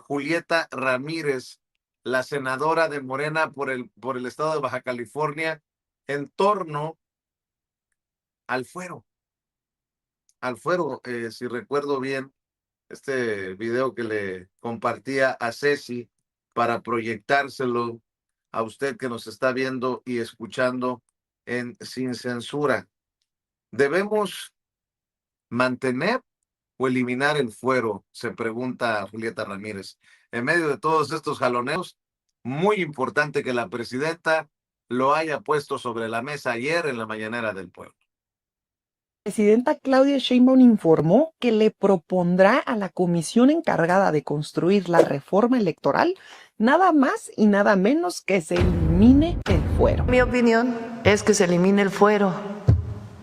Julieta Ramírez, la senadora de Morena por el estado de Baja California, en torno al fuero. Al fuero, si recuerdo bien, este video que le compartía a Ceci para proyectárselo a usted que nos está viendo y escuchando en Sin Censura. ¿Debemos mantener o eliminar el fuero? Se pregunta Julieta Ramírez. En medio de todos estos jaloneos, muy importante que la presidenta lo haya puesto sobre la mesa ayer en la mañanera del pueblo. La presidenta Claudia Sheinbaum informó que le propondrá a la comisión encargada de construir la reforma electoral nada más y nada menos que se elimine el fuero. Mi opinión es que se elimine el fuero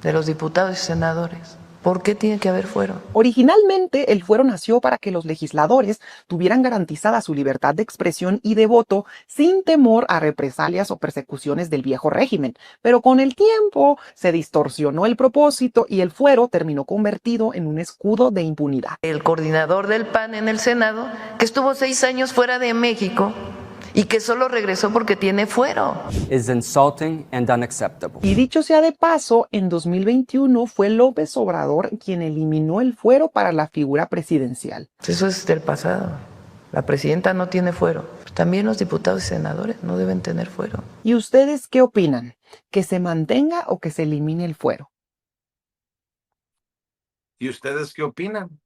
de los diputados y senadores. ¿Por qué tiene que haber fuero? Originalmente, el fuero nació para que los legisladores tuvieran garantizada su libertad de expresión y de voto sin temor a represalias o persecuciones del viejo régimen. Pero con el tiempo se distorsionó el propósito y el fuero terminó convertido en un escudo de impunidad. El coordinador del PAN en el Senado, que estuvo 6 años fuera de México y que solo regresó porque tiene fuero. Is insulting and unacceptable. Y dicho sea de paso, en 2021 fue López Obrador quien eliminó el fuero para la figura presidencial. Eso es del pasado. La presidenta no tiene fuero. También los diputados y senadores no deben tener fuero. ¿Y ustedes qué opinan? ¿Que se mantenga o que se elimine el fuero? ¿Y ustedes qué opinan?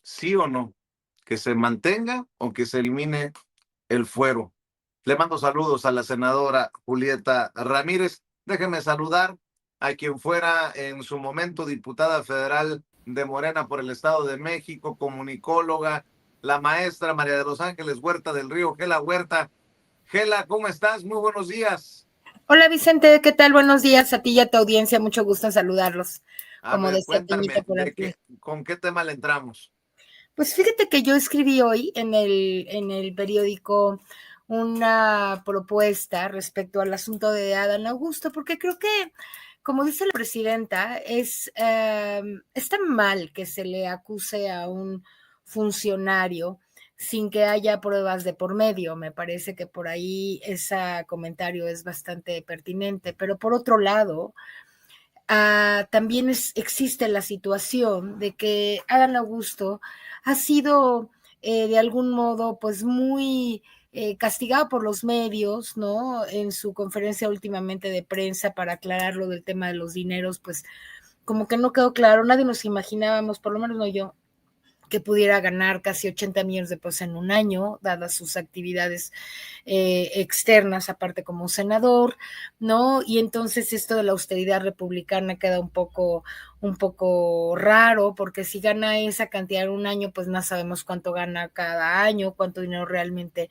¿Sí o no? ¿Que se mantenga o que se elimine el fuero? Le mando saludos a la senadora Julieta Ramírez. Déjeme saludar a quien fuera en su momento diputada federal de Morena por el Estado de México, comunicóloga, la maestra María de los Ángeles Huerta del Río, Gela Huerta. Gela, ¿cómo estás? Muy buenos días. Hola Vicente, ¿qué tal? Buenos días a ti y a tu audiencia, mucho gusto en saludarlos. Como decía Toñita por aquí. ¿Con qué tema le entramos? Pues fíjate que yo escribí hoy en el periódico una propuesta respecto al asunto de Adán Augusto, porque creo que, como dice la presidenta, está mal que se le acuse a un funcionario sin que haya pruebas de por medio. Me parece que por ahí ese comentario es bastante pertinente, pero por otro lado, también existe la situación de que Adán Augusto ha sido de algún modo pues muy castigado por los medios, ¿no? En su conferencia últimamente de prensa para aclarar lo del tema de los dineros, pues como que no quedó claro, nadie nos imaginábamos, por lo menos no yo, que pudiera ganar casi 80 millones de pesos en un año, dadas sus actividades externas, aparte como senador, ¿no? Y entonces esto de la austeridad republicana queda un poco raro, porque si gana esa cantidad en un año, pues no sabemos cuánto gana cada año, cuánto dinero realmente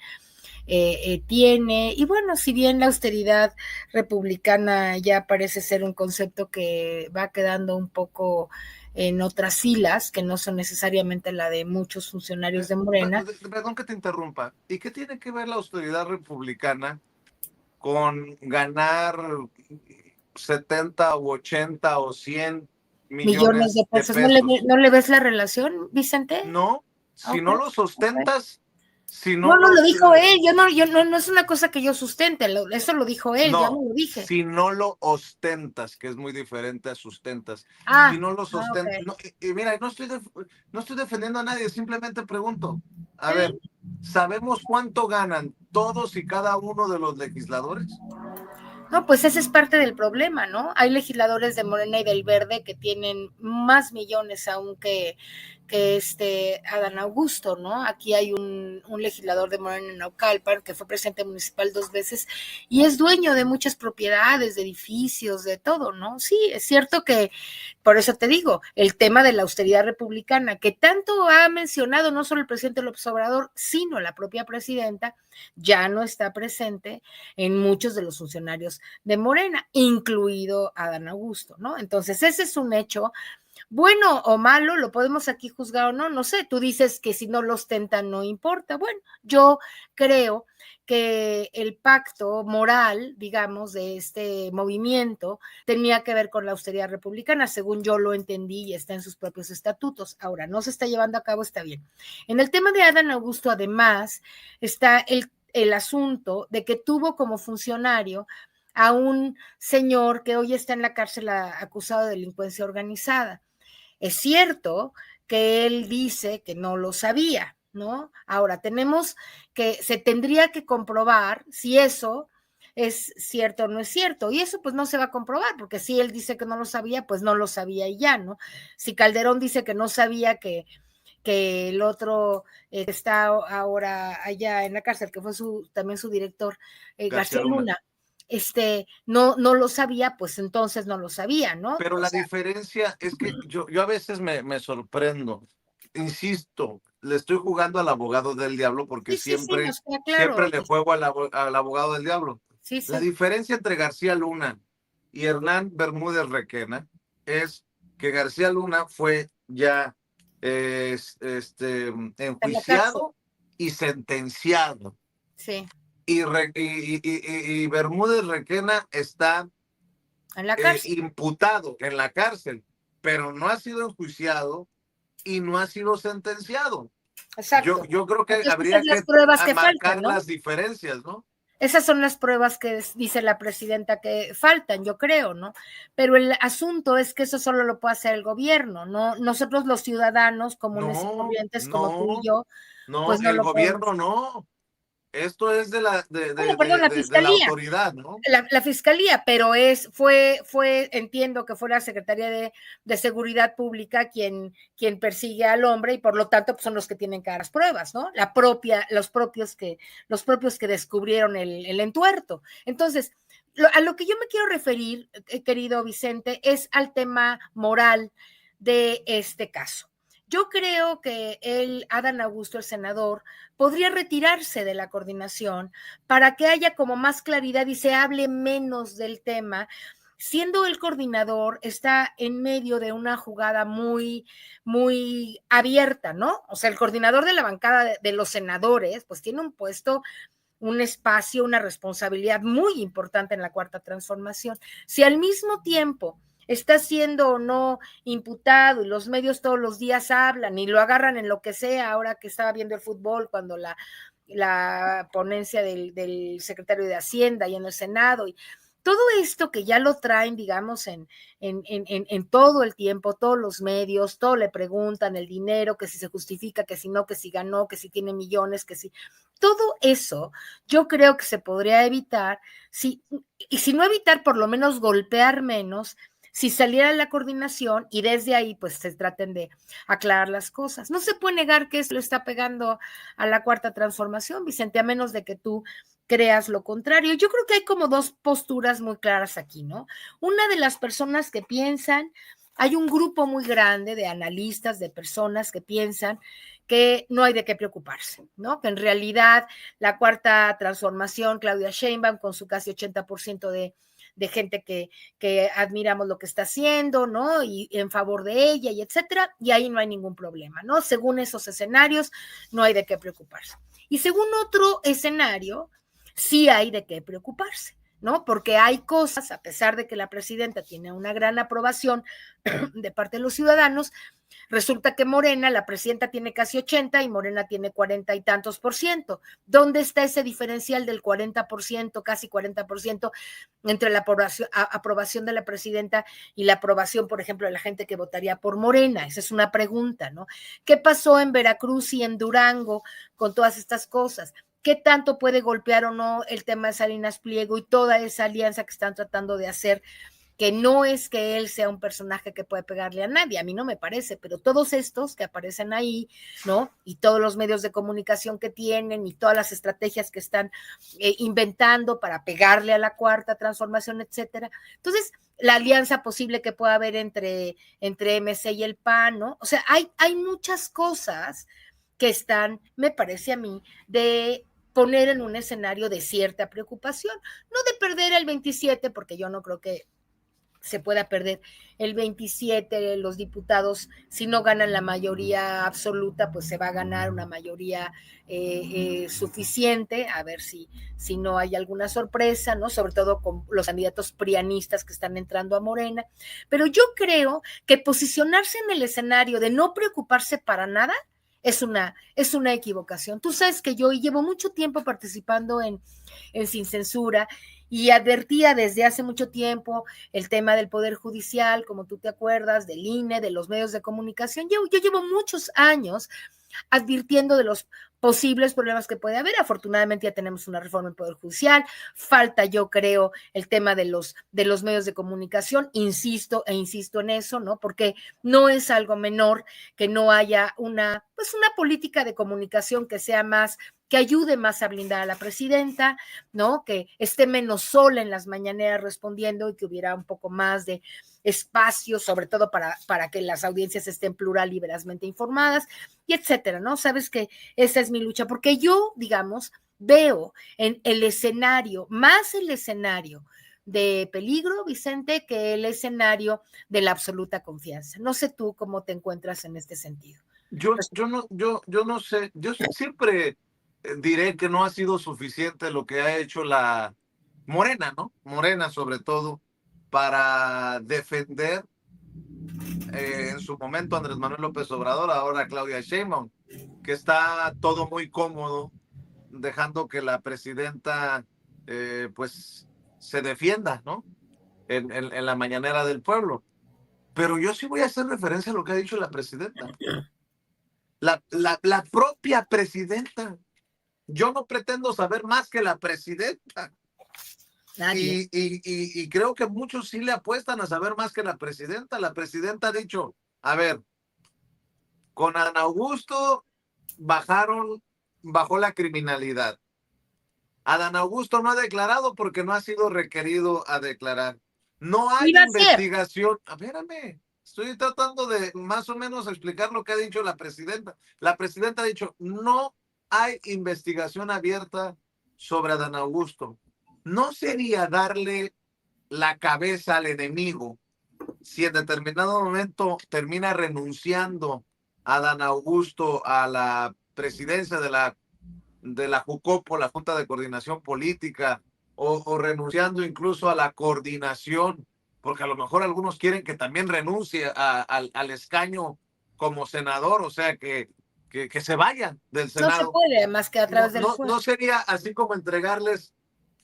tiene. Y bueno, si bien la austeridad republicana ya parece ser un concepto que va quedando un poco en otras filas, que no son necesariamente la de muchos funcionarios de Morena. Perdón que te interrumpa. ¿Y qué tiene que ver la austeridad republicana con ganar 70 o 80 o 100 millones de pesos? ¿No le ves la relación, Vicente? No, si no lo sustentas, si no lo dijo él, no es una cosa que yo sustente, eso lo dijo él, yo no lo dije. Si no lo ostentas, que es muy diferente a sustentas. Si no lo sustentas, okay. Y mira, no estoy defendiendo a nadie, simplemente pregunto. A ver, ¿sabemos cuánto ganan todos y cada uno de los legisladores? No, pues ese es parte del problema, ¿no? Hay legisladores de Morena y del Verde que tienen más millones aún que Adán Augusto, ¿no? Aquí hay un legislador de Morena en Naucalpan que fue presidente municipal 2 veces y es dueño de muchas propiedades, de edificios, de todo, ¿no? Sí, es cierto que, por eso te digo, el tema de la austeridad republicana, que tanto ha mencionado no solo el presidente López Obrador, sino la propia presidenta, ya no está presente en muchos de los funcionarios de Morena, incluido Adán Augusto, ¿no? Entonces, ese es un hecho bueno o malo, lo podemos aquí juzgar o no, no sé, tú dices que si no lo ostentan no importa. Bueno, yo creo que el pacto moral, digamos, de este movimiento tenía que ver con la austeridad republicana, según yo lo entendí y está en sus propios estatutos. Ahora, no se está llevando a cabo, está bien. En el tema de Adán Augusto, además, está el asunto de que tuvo como funcionario a un señor que hoy está en la cárcel acusado de delincuencia organizada. Es cierto que él dice que no lo sabía, ¿no? Ahora, se tendría que comprobar si eso es cierto o no es cierto, y eso pues no se va a comprobar, porque si él dice que no lo sabía, pues no lo sabía y ya, ¿no? Si Calderón dice que no sabía que el otro está ahora allá en la cárcel, que fue también su director, García Luna, no lo sabía, pues entonces no lo sabía, ¿no? Pero O la sea, diferencia es que yo a veces me sorprendo. Insisto, le estoy jugando al abogado del diablo porque sí, siempre, nos queda claro. siempre le juego al abogado del diablo. Sí, La sí. diferencia entre García Luna y Hernán Bermúdez Requena es que García Luna fue ya En la cárcel. enjuiciado y sentenciado. Sí, Y Bermúdez Requena está en la cárcel. imputado en la cárcel, pero no ha sido enjuiciado y no ha sido sentenciado. Exacto. Yo creo que Entonces, esas habría son las que pruebas que faltan, marcar ¿no? las diferencias, ¿no? Esas son las pruebas que dice la presidenta que faltan, yo creo, ¿no? Pero el asunto es que eso solo lo puede hacer el gobierno, ¿no? Nosotros los ciudadanos comunes y No, corrientes como tú y no, yo, no, pues no el lo podemos. gobierno no. Esto es Bueno, perdón, la de la fiscalía. autoridad, ¿no? La fiscalía, pero entiendo que fue la Secretaría de Seguridad Pública quien persigue al hombre y por lo tanto pues, son los que tienen que dar las pruebas, ¿no? Los propios que descubrieron el entuerto. Entonces, a lo que yo me quiero referir, querido Vicente, es al tema moral de este caso. Yo creo que Adán Augusto, el senador, podría retirarse de la coordinación para que haya como más claridad y se hable menos del tema. Siendo el coordinador, está en medio de una jugada muy, muy abierta, ¿no? O sea, el coordinador de la bancada de los senadores, pues tiene un puesto, un espacio, una responsabilidad muy importante en la Cuarta Transformación. Si al mismo tiempo está siendo o no imputado y los medios todos los días hablan y lo agarran en lo que sea, ahora que estaba viendo el fútbol, cuando la ponencia del secretario de Hacienda y en el Senado, y todo esto que ya lo traen, digamos, en todo el tiempo, todos los medios, todo le preguntan, el dinero, que si se justifica, que si no, que si ganó, que si tiene millones, que si... Todo eso yo creo que se podría evitar, y si no evitar, por lo menos golpear menos, si saliera la coordinación y desde ahí pues se traten de aclarar las cosas. No se puede negar que eso le está pegando a la Cuarta Transformación, Vicente, a menos de que tú creas lo contrario. Yo creo que hay como dos posturas muy claras aquí, ¿no? Una de las personas que piensan, hay un grupo muy grande de analistas, de personas que piensan que no hay de qué preocuparse, ¿no? Que en realidad la Cuarta Transformación, Claudia Sheinbaum, con su casi 80% de gente que admiramos lo que está haciendo, ¿no? Y en favor de ella y etcétera, y ahí no hay ningún problema, ¿no? Según esos escenarios, no hay de qué preocuparse. Y según otro escenario, sí hay de qué preocuparse, ¿no? Porque hay cosas, a pesar de que la presidenta tiene una gran aprobación de parte de los ciudadanos, resulta que Morena, la presidenta tiene casi 80 y Morena tiene 40 y tantos por ciento. ¿Dónde está ese diferencial del 40%, casi 40%, entre la aprobación de la presidenta y la aprobación, por ejemplo, de la gente que votaría por Morena? Esa es una pregunta, ¿no? ¿Qué pasó en Veracruz y en Durango con todas estas cosas? ¿Qué tanto puede golpear o no el tema de Salinas Pliego y toda esa alianza que están tratando de hacer? Que no es que él sea un personaje que puede pegarle a nadie, a mí no me parece, pero todos estos que aparecen ahí, ¿no? Y todos los medios de comunicación que tienen y todas las estrategias que están inventando para pegarle a la Cuarta Transformación, etcétera. Entonces, la alianza posible que pueda haber entre MC y el PAN, ¿no? O sea, hay muchas cosas que están, me parece a mí, de poner en un escenario de cierta preocupación, no de perder el 27, porque yo no creo que se pueda perder. El 27, los diputados, si no ganan la mayoría absoluta, pues se va a ganar una mayoría suficiente, a ver si no hay alguna sorpresa, ¿no? Sobre todo con los candidatos prianistas que están entrando a Morena. Pero yo creo que posicionarse en el escenario de no preocuparse para nada es una equivocación. Tú sabes que yo llevo mucho tiempo participando en Sin Censura y advertía desde hace mucho tiempo el tema del Poder Judicial, como tú te acuerdas, del INE, de los medios de comunicación. Yo llevo muchos años advirtiendo de los posibles problemas que puede haber. Afortunadamente ya tenemos una reforma en Poder Judicial, falta, yo creo, el tema de los medios de comunicación, insisto en eso, ¿no? Porque no es algo menor que no haya una política de comunicación que sea más, que ayude más a blindar a la presidenta, ¿no? Que esté menos sola en las mañaneras respondiendo y que hubiera un poco más de espacio, sobre todo para que las audiencias estén plural y verazmente informadas, y etcétera, ¿no? Sabes que esa es mi lucha, porque yo, digamos, veo en el escenario, más el escenario de peligro, Vicente, que el escenario de la absoluta confianza. No sé tú cómo te encuentras en este sentido. Yo no sé, yo siempre diré que no ha sido suficiente lo que ha hecho la Morena, ¿no? Morena sobre todo, para defender en su momento Andrés Manuel López Obrador, ahora Claudia Sheinbaum, que está todo muy cómodo, dejando que la presidenta pues se defienda, ¿no? En la mañanera del pueblo. Pero yo sí voy a hacer referencia a lo que ha dicho la presidenta. La propia presidenta. Yo no pretendo saber más que la presidenta. Y creo que muchos sí le apuestan a saber más que la presidenta. La presidenta ha dicho, a ver, con Adán Augusto bajó la criminalidad. Adán Augusto no ha declarado porque no ha sido requerido a declarar. No hay investigación. Espérame, estoy tratando de más o menos explicar lo que ha dicho la presidenta. La presidenta ha dicho, no hay investigación abierta sobre Adán Augusto. ¿No sería darle la cabeza al enemigo si en determinado momento termina renunciando Adán Augusto a la presidencia de la JUCOPO, la Junta de Coordinación Política, o renunciando incluso a la coordinación, porque a lo mejor algunos quieren que también renuncie al escaño como senador, o sea, que se vayan del Senado? No se puede, más que a través del fuero. No sería así como entregarles,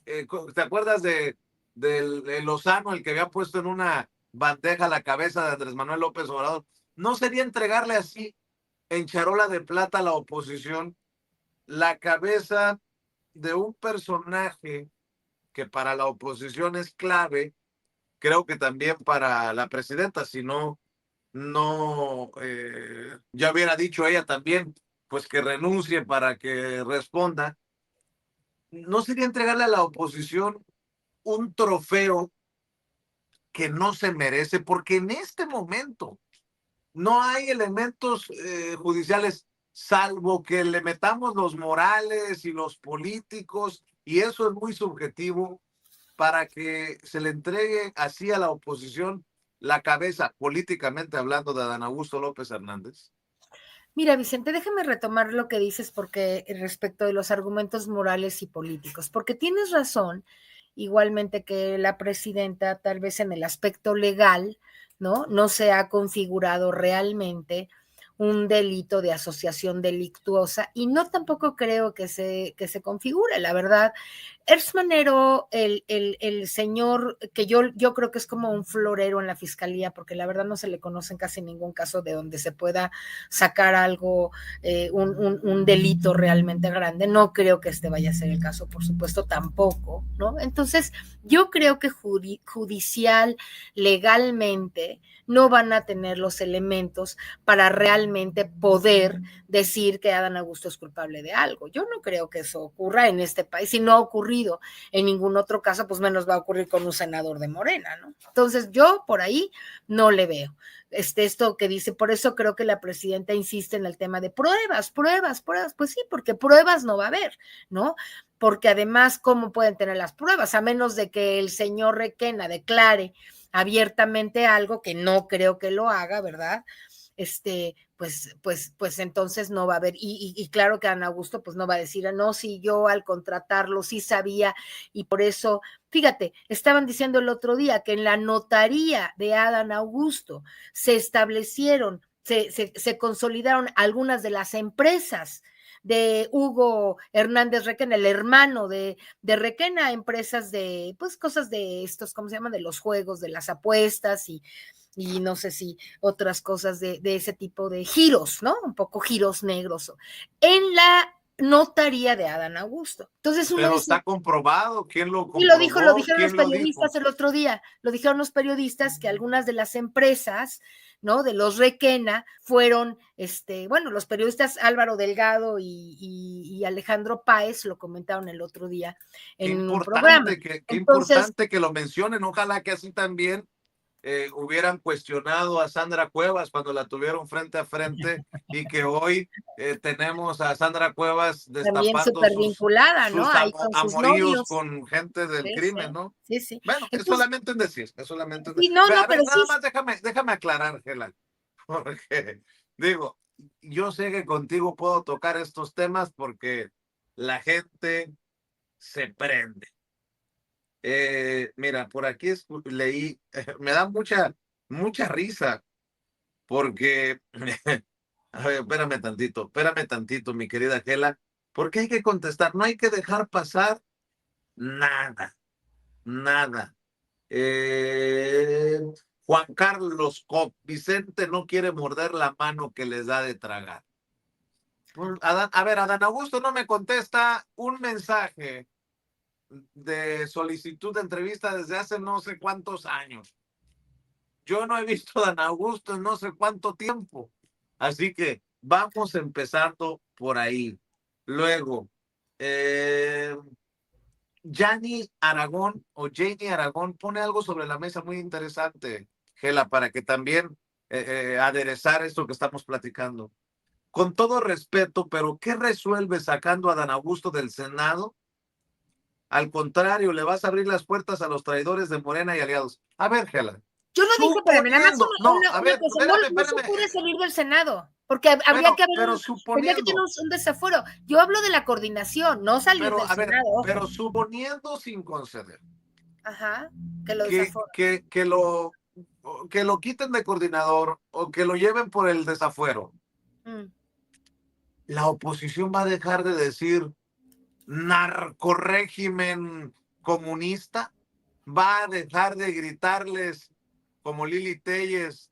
¿te acuerdas de Lozano, el que había puesto en una bandeja la cabeza de Andrés Manuel López Obrador? ¿No sería entregarle así, en charola de plata, a la oposición, la cabeza de un personaje que para la oposición es clave, creo que también para la presidenta? Si no, ya hubiera dicho ella también, pues que renuncie para que responda. ¿No sería entregarle a la oposición un trofeo que no se merece? Porque en este momento no hay elementos judiciales, salvo que le metamos los morales y los políticos, y eso es muy subjetivo, para que se le entregue así a la oposición la cabeza, políticamente hablando, de Adán Augusto López Hernández. Mira, Vicente, déjame retomar lo que dices porque respecto de los argumentos morales y políticos, porque tienes razón, igualmente que la presidenta, tal vez en el aspecto legal, no se ha configurado realmente un delito de asociación delictuosa y no tampoco creo que se configure, la verdad. Ers Manero, el señor que yo creo que es como un florero en la fiscalía, porque la verdad no se le conoce en casi ningún caso de donde se pueda sacar algo, un delito realmente grande. No creo que este vaya a ser el caso, por supuesto, tampoco, ¿no? Entonces, yo creo que judicial, legalmente, no van a tener los elementos para realmente poder decir que Adán Augusto es culpable de algo. Yo no creo que eso ocurra en este país, y no ha ocurrido en ningún otro caso, pues menos va a ocurrir con un senador de Morena, ¿no? Entonces yo por ahí no le veo. Esto que dice, por eso creo que la presidenta insiste en el tema de pruebas, pues sí, porque pruebas no va a haber, ¿no? Porque además, ¿cómo pueden tener las pruebas? A menos de que el señor Requena declare abiertamente algo, que no creo que lo haga, ¿verdad? Pues entonces no va a haber, y claro que Adán Augusto pues no va a decir, no, si yo al contratarlo sí sabía, y por eso, fíjate, estaban diciendo el otro día que en la notaría de Adán Augusto se establecieron, se consolidaron algunas de las empresas de Hugo Hernández Requena, el hermano de Requena, empresas de, pues cosas de estos, ¿cómo se llaman? De los juegos, de las apuestas y no sé si otras cosas de ese tipo de giros, ¿no? Un poco giros negros, en la notaría de Adán Augusto. Entonces uno Pero dice, está comprobado, ¿quién lo y lo dijeron comprobó? los ¿Quién lo dijo? periodistas el otro día, lo dijeron los periodistas que algunas de las empresas, ¿no? De los Requena fueron, bueno, los periodistas Álvaro Delgado y Alejandro Páez lo comentaron el otro día en un programa. Qué Entonces, importante que lo mencionen. Ojalá que así también hubieran cuestionado a Sandra Cuevas cuando la tuvieron frente a frente y que hoy tenemos a Sandra Cuevas también destapando súper vinculada, ¿no? Ahí con sus amoríos novios. con gente del Sí, crimen, ¿no? sí, sí. Bueno, es Entonces, solamente un decir, es solamente un sí, decir. no, no, A ver, pero sí, nada más déjame aclarar, Gela, porque digo, yo sé que contigo puedo tocar estos temas porque la gente se prende. Mira, por aquí leí, me da mucha risa porque, a ver, espérame tantito, mi querida Gela, porque hay que contestar, no hay que dejar pasar nada, nada. Eh, Juan Carlos Cop, Vicente no quiere morder la mano que les da de tragar. A ver, Adán Augusto no me contesta un mensaje de solicitud de entrevista desde hace no sé cuántos años. Yo no he visto a Dan Augusto en no sé cuánto tiempo. Así que vamos empezando por ahí. Luego, eh, Janie Aragón pone algo sobre la mesa muy interesante, Gela, para que también aderezar esto que estamos platicando. Con todo respeto, pero ¿qué resuelve sacando a Dan Augusto del Senado? Al contrario, le vas a abrir las puertas a los traidores de Morena y aliados. A ver, Gela, yo no dije, espérame, nada más suponiendo, no, a una ver, cosa, no, espérame, no se espérame, puede salir del Senado, porque habría bueno, que haber pero tendría que tener suponiendo, un desafuero. Yo hablo de la coordinación, no salir pero del a ver, Senado, ojo. pero suponiendo sin conceder Ajá, que lo que, desafuero. que, que lo que lo quiten de coordinador o que lo lleven por el desafuero, Mm. la oposición va a dejar de decir narcorégimen comunista, va a dejar de gritarles como Lili Telles,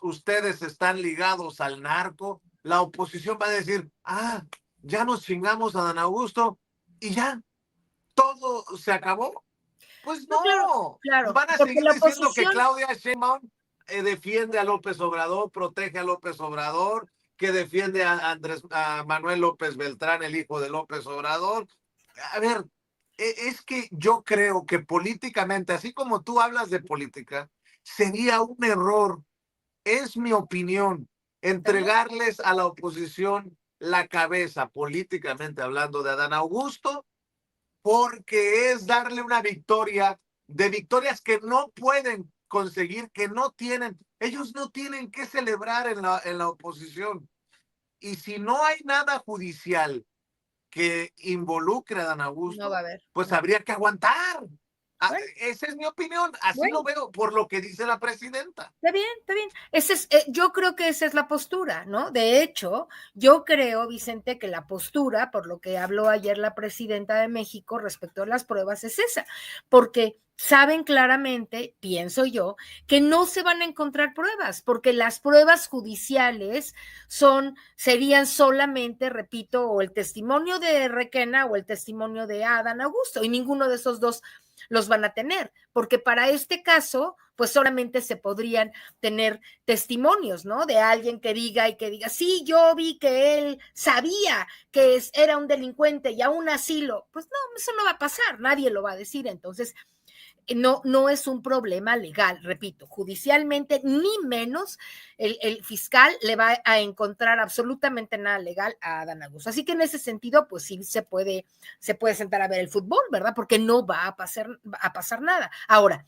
ustedes están ligados al narco. La oposición va a decir, ya nos chingamos a Dan Augusto y ya, todo se acabó. Pues No, claro, no, claro, van a porque seguir la diciendo que oposición, Claudia Sheinbaum defiende a López Obrador, protege a López Obrador, que defiende a Manuel López Beltrán, el hijo de López Obrador. A ver, es que yo creo que políticamente, así como tú hablas de política, sería un error, es mi opinión, también, entregarles a la oposición la cabeza, políticamente hablando, de Adán Augusto, porque es darle una victoria de victorias que no pueden conseguir, que no tienen, ellos no tienen que celebrar en la oposición. Y si no hay nada judicial que involucre a Dan no va a Augusto, haber. pues No. habría que aguantar. Bueno, Esa es mi opinión, así bueno. lo veo por lo que dice la presidenta. Está bien, está bien. Yo creo que esa es la postura, ¿no? De hecho, yo creo, Vicente, que la postura, por lo que habló ayer la presidenta de México respecto a las pruebas, es esa, porque saben claramente, pienso yo, que no se van a encontrar pruebas, porque las pruebas judiciales serían solamente, repito, o el testimonio de Requena o el testimonio de Adán Augusto, y ninguno de esos dos los van a tener, porque para este caso, pues solamente se podrían tener testimonios, ¿no? De alguien que diga sí, yo vi que él sabía que era un delincuente y aún así pues no, eso no va a pasar, nadie lo va a decir. Entonces, no es un problema legal, repito, judicialmente, ni menos el fiscal le va a encontrar absolutamente nada legal a Adán Augusto. Así que en ese sentido, pues sí se puede sentar a ver el fútbol, ¿verdad? Porque no va a pasar nada. Ahora,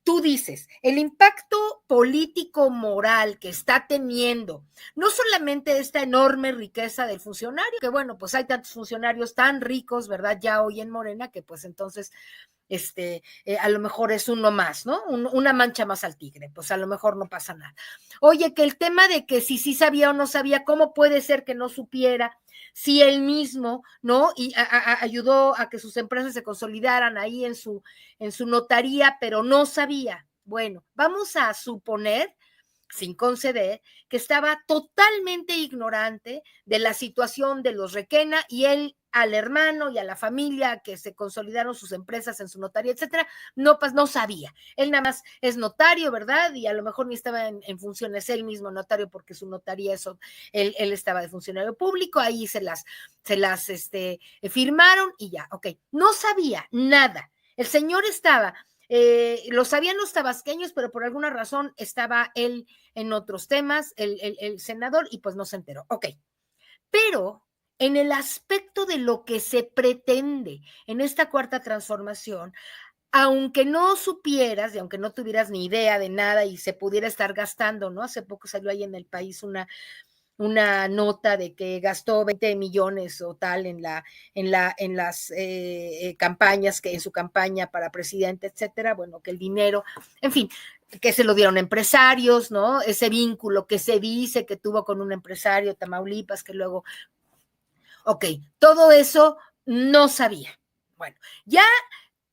tú dices, el impacto político moral que está teniendo, no solamente esta enorme riqueza del funcionario, que bueno, pues hay tantos funcionarios tan ricos, ¿verdad? Ya hoy en Morena, que pues entonces a lo mejor es uno más, ¿no? Una mancha más al tigre, pues a lo mejor no pasa nada. Oye, que el tema de que si sí sabía o no sabía, ¿cómo puede ser que no supiera? Si él mismo, ¿no? Y ayudó a que sus empresas se consolidaran ahí en su notaría, pero no sabía. Bueno, vamos a suponer, sin conceder, que estaba totalmente ignorante de la situación de los Requena y él al hermano y a la familia que se consolidaron sus empresas en su notaría, etcétera, no sabía. Él nada más es notario, ¿verdad? Y a lo mejor ni estaba en funciones él mismo notario porque su notaría, él estaba de funcionario público, ahí se las firmaron y ya, ok. No sabía nada. El señor estaba lo sabían los tabasqueños, pero por alguna razón estaba él en otros temas, el senador, y pues no se enteró. Ok, pero en el aspecto de lo que se pretende en esta cuarta transformación, aunque no supieras y aunque no tuvieras ni idea de nada y se pudiera estar gastando, ¿no? Hace poco salió ahí en El País una nota de que gastó 20 millones o tal en las campañas, que en su campaña para presidente, etcétera, bueno, que el dinero, en fin, que se lo dieron empresarios, ¿no? Ese vínculo que se dice que tuvo con un empresario de Tamaulipas, que luego, ok, todo eso no sabía. Bueno, ya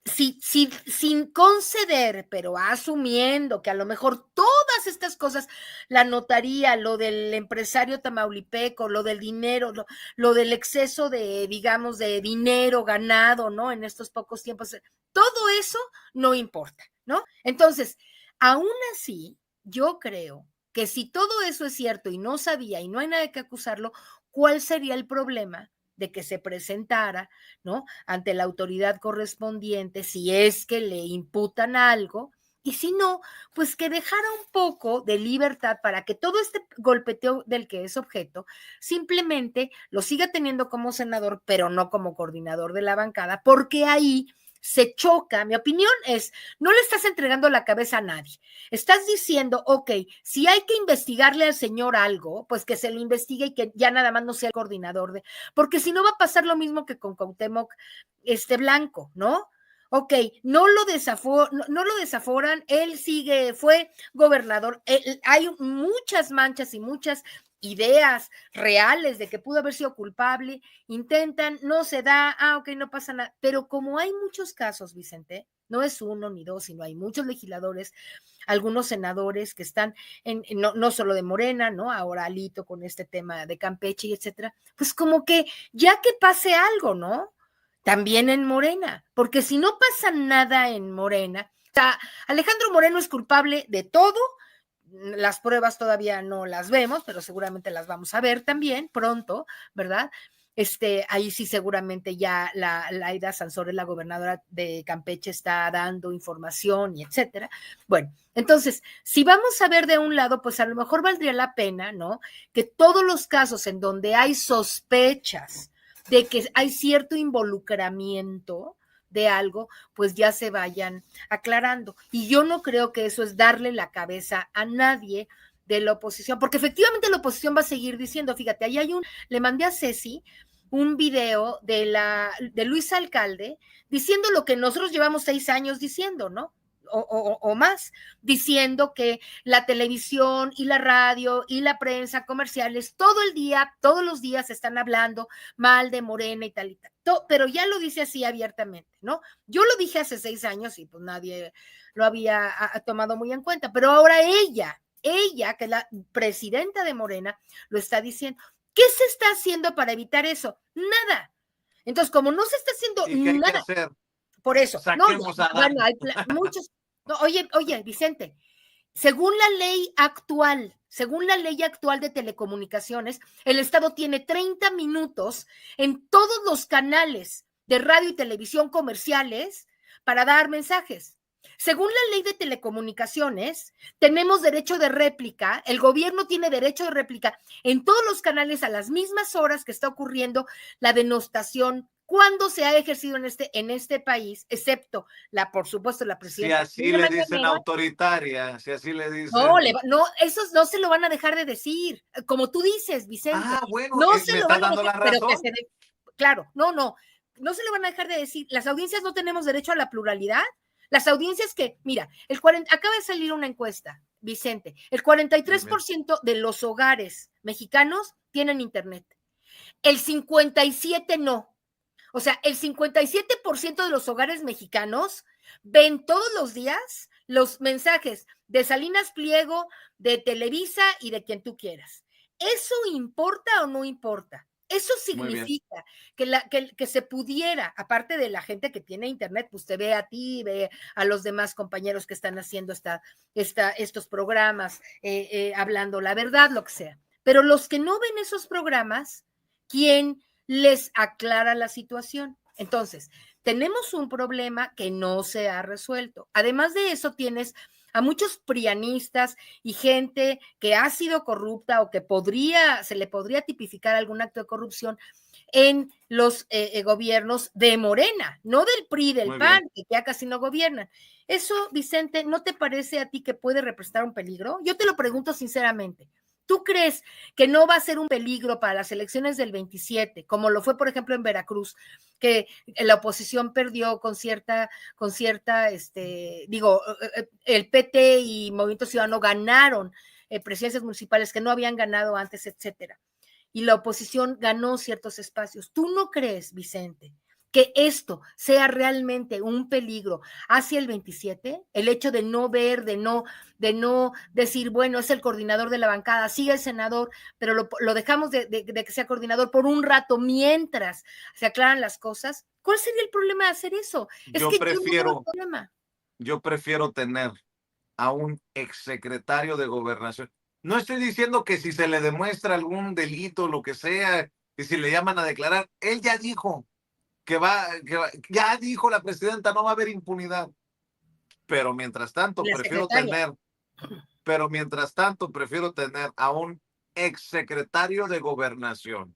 sin conceder, pero asumiendo que a lo mejor todas estas cosas, la notaría, lo del empresario tamaulipeco, lo del dinero, lo del exceso de, digamos, de dinero ganado, ¿no? En estos pocos tiempos, todo eso no importa, ¿no? Entonces, aún así, yo creo que si todo eso es cierto y no sabía y no hay nada que acusarlo, ¿cuál sería el problema de que se presentara, ¿no? Ante la autoridad correspondiente, si es que le imputan algo, y si no, pues que dejara un poco de libertad para que todo este golpeteo del que es objeto simplemente lo siga teniendo como senador, pero no como coordinador de la bancada, porque ahí se choca. Mi opinión es, no le estás entregando la cabeza a nadie. Estás diciendo, ok, si hay que investigarle al señor algo, pues que se lo investigue y que ya nada más no sea el coordinador de, porque si no va a pasar lo mismo que con Cuauhtémoc Blanco, ¿no? Ok, no lo desaforan, él fue gobernador, hay muchas manchas y muchas ideas reales de que pudo haber sido culpable, intentan, no se da, ok, no pasa nada, pero como hay muchos casos, Vicente, no es uno ni dos, sino hay muchos legisladores, algunos senadores que están no solo de Morena, ¿no? Ahora Alito con este tema de Campeche y etcétera, pues como que ya que pase algo, ¿no? También en Morena, porque si no pasa nada en Morena, o sea, Alejandro Moreno es culpable de todo, las pruebas todavía no las vemos, pero seguramente las vamos a ver también pronto, ¿verdad? Ahí sí seguramente ya la Laida Sansores, la gobernadora de Campeche, está dando información y etcétera. Bueno, entonces, si vamos a ver de un lado, pues a lo mejor valdría la pena, ¿no? Que todos los casos en donde hay sospechas de que hay cierto involucramiento de algo, pues ya se vayan aclarando. Y yo no creo que eso es darle la cabeza a nadie de la oposición, porque efectivamente la oposición va a seguir diciendo, fíjate, ahí le mandé a Ceci un video de Luis Alcalde diciendo lo que nosotros llevamos 6 años diciendo, ¿no? O más, diciendo que la televisión y la radio y la prensa comerciales todo el día, todos los días están hablando mal de Morena y tal y tal, pero ya lo dice así abiertamente, ¿no? Yo lo dije hace 6 años y pues nadie lo había tomado muy en cuenta, pero ahora ella, que es la presidenta de Morena, lo está diciendo. ¿Qué se está haciendo para evitar eso? Nada. Entonces, como no se está haciendo nada, ¿qué hacer? por eso, Saquemos a bueno, hay muchos. No, oye, Vicente, según la ley actual de telecomunicaciones, el Estado tiene 30 minutos en todos los canales de radio y televisión comerciales para dar mensajes. Según la ley de telecomunicaciones, tenemos derecho de réplica, el gobierno tiene derecho de réplica en todos los canales a las mismas horas que está ocurriendo la denostación cuando se ha ejercido en este país, excepto, por supuesto, la Si presidenta. así le dicen autoritaria, si así le dicen. No, esos no se lo van a dejar de decir, como tú dices, Vicente. Bueno, no se me lo estás van a dando dejar, la razón. Claro, no se lo van a dejar de decir. Las audiencias no tenemos derecho a la pluralidad. Las audiencias que, mira, acaba de salir una encuesta, Vicente, el 43% de los hogares mexicanos tienen internet, el 57% no. O sea, el 57% de los hogares mexicanos ven todos los días los mensajes de Salinas Pliego, de Televisa y de quien tú quieras. ¿Eso importa o no importa? Eso significa que se pudiera, aparte de la gente que tiene internet, pues te ve a ti, ve a los demás compañeros que están haciendo estos programas, hablando la verdad, lo que sea. Pero los que no ven esos programas, ¿quién les aclara la situación? Entonces, tenemos un problema que no se ha resuelto. Además de eso, tienes a muchos prianistas y gente que ha sido corrupta o que se le podría tipificar algún acto de corrupción en los gobiernos de Morena, no del PRI, del PAN, que ya casi no gobiernan. Eso, Vicente, ¿no te parece a ti que puede representar un peligro? Yo te lo pregunto sinceramente. ¿Tú crees que no va a ser un peligro para las elecciones del 27, como lo fue, por ejemplo, en Veracruz, que la oposición perdió el PT y Movimiento Ciudadano ganaron presidencias municipales que no habían ganado antes, etcétera? Y la oposición ganó ciertos espacios. ¿Tú no crees, Vicente, que esto sea realmente un peligro hacia el 27? El hecho de no ver, de no decir, bueno, es el coordinador de la bancada, sigue el senador, pero lo dejamos de que sea coordinador por un rato mientras se aclaran las cosas. ¿Cuál sería el problema de hacer eso? Yo prefiero tener a un exsecretario de Gobernación. No estoy diciendo que si se le demuestra algún delito, lo que sea, que si le llaman a declarar, él ya dijo ya dijo la presidenta, no va a haber impunidad. Pero mientras tanto, prefiero tener a un exsecretario de Gobernación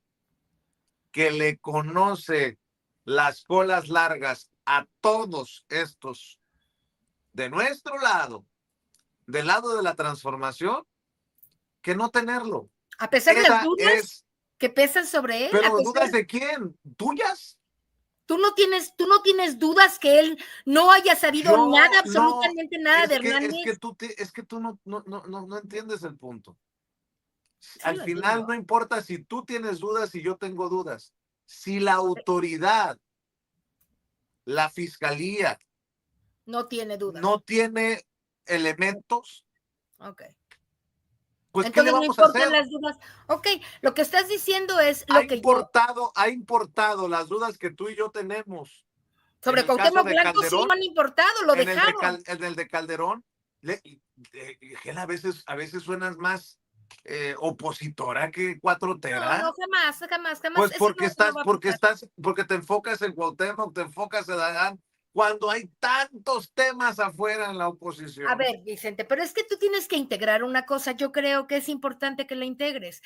que le conoce las colas largas a todos estos de nuestro lado, del lado de la transformación, que no tenerlo. A pesar de las dudas que pesan sobre él. ¿Pero dudas de quién? ¿Tuyas? Tú no tienes dudas que él no haya sabido nada, absolutamente nada de Hernández. Es que tú no entiendes el punto. Al final no importa si tú tienes dudas y yo tengo dudas. Si la autoridad, la fiscalía, no tiene dudas, no tiene elementos, pues entonces ¿qué le vamos a hacer? Las dudas. Lo que estás diciendo es ha importado las dudas que tú y yo tenemos. Sobre Cuauhtémoc Blanco sí no han importado, lo dejaron. En el de Calderón, a veces suenas más opositora que cuatrotera. No, jamás. Pues porque te enfocas en Cuauhtémoc, te enfocas en Adán, cuando hay tantos temas afuera en la oposición. A ver, Vicente, pero es que tú tienes que integrar una cosa, yo creo que es importante que la integres.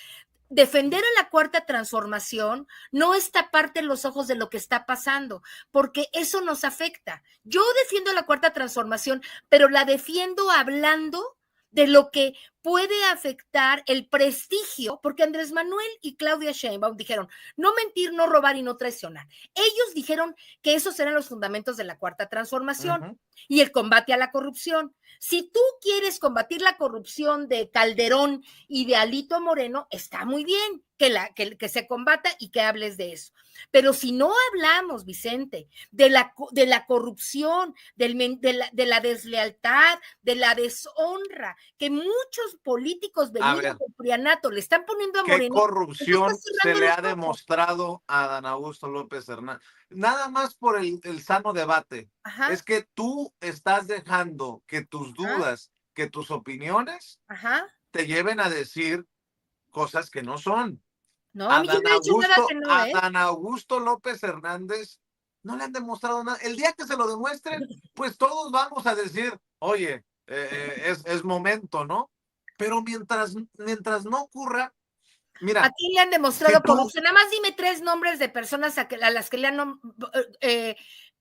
Defender a la Cuarta Transformación no es taparte los ojos de lo que está pasando, porque eso nos afecta. Yo defiendo la Cuarta Transformación, pero la defiendo hablando de lo que puede afectar el prestigio, porque Andrés Manuel y Claudia Sheinbaum dijeron, no mentir, no robar y no traicionar. Ellos dijeron que esos eran los fundamentos de la Cuarta Transformación y el combate a la corrupción. Si tú quieres combatir la corrupción de Calderón y de Alito Moreno, está muy bien que se combata y que hables de eso. Pero si no hablamos, Vicente, de la corrupción, de la deslealtad, de la deshonra, que muchos políticos venidos del prianato le están poniendo a Moreno. ¿Qué corrupción se le ha demostrado a Dan Augusto López Hernández? Nada más por el sano debate. Es que tú estás dejando que tus dudas, que tus opiniones te lleven a decir cosas que no son. No, a mí yo no he dicho nada que no, a Dan Augusto López Hernández No le han demostrado nada. El día que se lo demuestren, pues todos vamos a decir, oye, es momento, ¿no? Pero mientras no ocurra, mira, Aquí le han si demostrado tú, corrupción. Nada más dime 3 nombres de personas a las que le han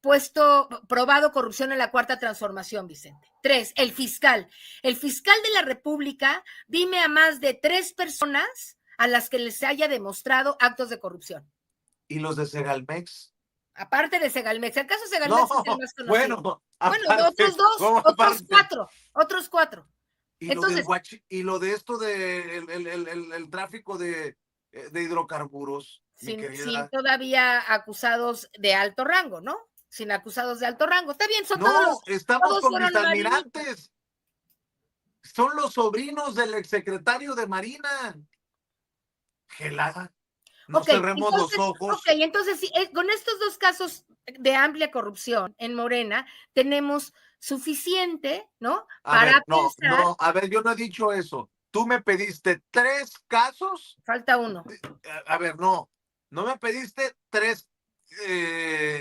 puesto, probado corrupción en la Cuarta Transformación, Vicente. 3, el fiscal. El fiscal de la República, dime a más de 3 personas a las que les haya demostrado actos de corrupción. y los de Segalmex, Aparte de Segalmex. El caso de no, Segalmex es el más conocido. bueno, Bueno, aparte, otros 2, ¿cómo otros aparte? 4, otros 4. Y lo del Entonces, y lo de esto de el tráfico de hidrocarburos, mi sin querida. todavía acusados de alto rango, ¿no? Sin acusados de alto rango. Está bien, son todos No, estamos todos con fueron mis marinitas. almirantes. Son los sobrinos del exsecretario de Marina. Gelada. No cerremos los ojos. Entonces sí, con estos 2 casos de amplia corrupción en Morena, tenemos suficiente, ¿no? A Para ver, no, pensar, no, a ver, yo no he dicho eso. Tú me pediste 3 casos. falta uno. A ver, no, no me pediste 3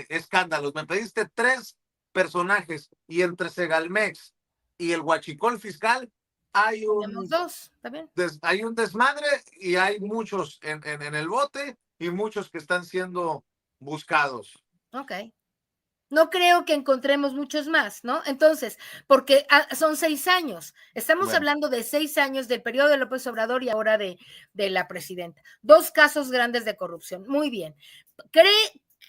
escándalos, me pediste 3 personajes y entre Segalmex y el huachicol fiscal hay Tenemos 2, ¿está bien? hay un desmadre y hay muchos en el bote y muchos que están siendo buscados. Ok. No creo que encontremos muchos más, ¿no? Entonces, porque son 6 años. Estamos Bueno, hablando de 6 años del periodo de López Obrador y ahora de la presidenta. 2 casos grandes de corrupción. Muy bien.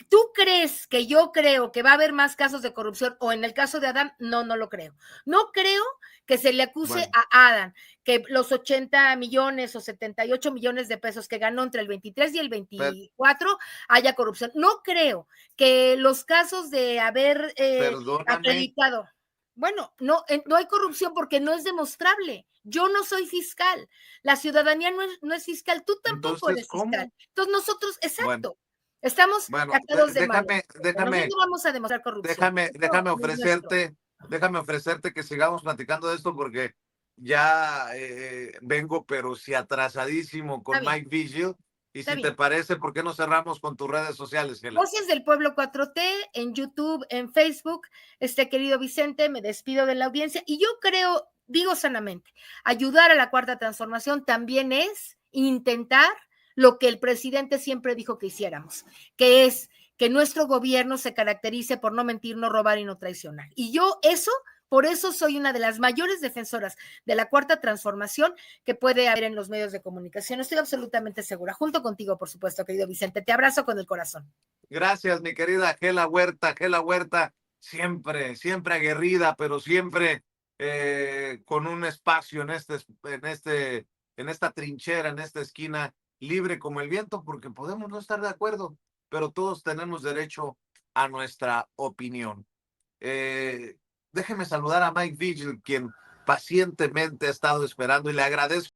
¿Tú crees que yo creo que va a haber más casos de corrupción o en el caso de Adán? No, no lo creo. No creo que se le acuse bueno, a Adán que los 80 millones o 78 millones de pesos que ganó entre el 23 y el per, 24 haya corrupción. No creo que los casos de haber perdóname. acreditado, bueno, no hay corrupción porque no es demostrable. Yo no soy fiscal, la ciudadanía no es fiscal, tú tampoco Entonces, eres fiscal. ¿cómo? Entonces nosotros, Bueno, exacto, estamos bueno, tapados de manos. déjame, Nosotros déjame, no vamos a demostrar corrupción. Eso no es nuestro. déjame ofrecerte que sigamos platicando de esto porque ya vengo, pero si atrasadísimo Está con bien, Mike Vigil. Y está si te bien. parece, ¿por qué no cerramos con tus redes sociales, Gela? Voces del Pueblo 4T en YouTube, en Facebook. Querido Vicente, me despido de la audiencia y yo creo, digo sanamente, ayudar a la Cuarta Transformación también es intentar lo que el presidente siempre dijo que hiciéramos, que es que nuestro gobierno se caracterice por no mentir, no robar y no traicionar. Y yo por eso soy una de las mayores defensoras de la Cuarta Transformación que puede haber en los medios de comunicación. Estoy absolutamente segura, junto contigo, por supuesto, querido Vicente. Te abrazo con el corazón. Gracias, mi querida Gela Huerta, siempre, siempre aguerrida, pero siempre con un espacio en esta trinchera, en esta esquina, libre como el viento, porque podemos no estar de acuerdo, pero todos tenemos derecho a nuestra opinión. Déjeme saludar a Mike Vigil, quien pacientemente ha estado esperando y le agradezco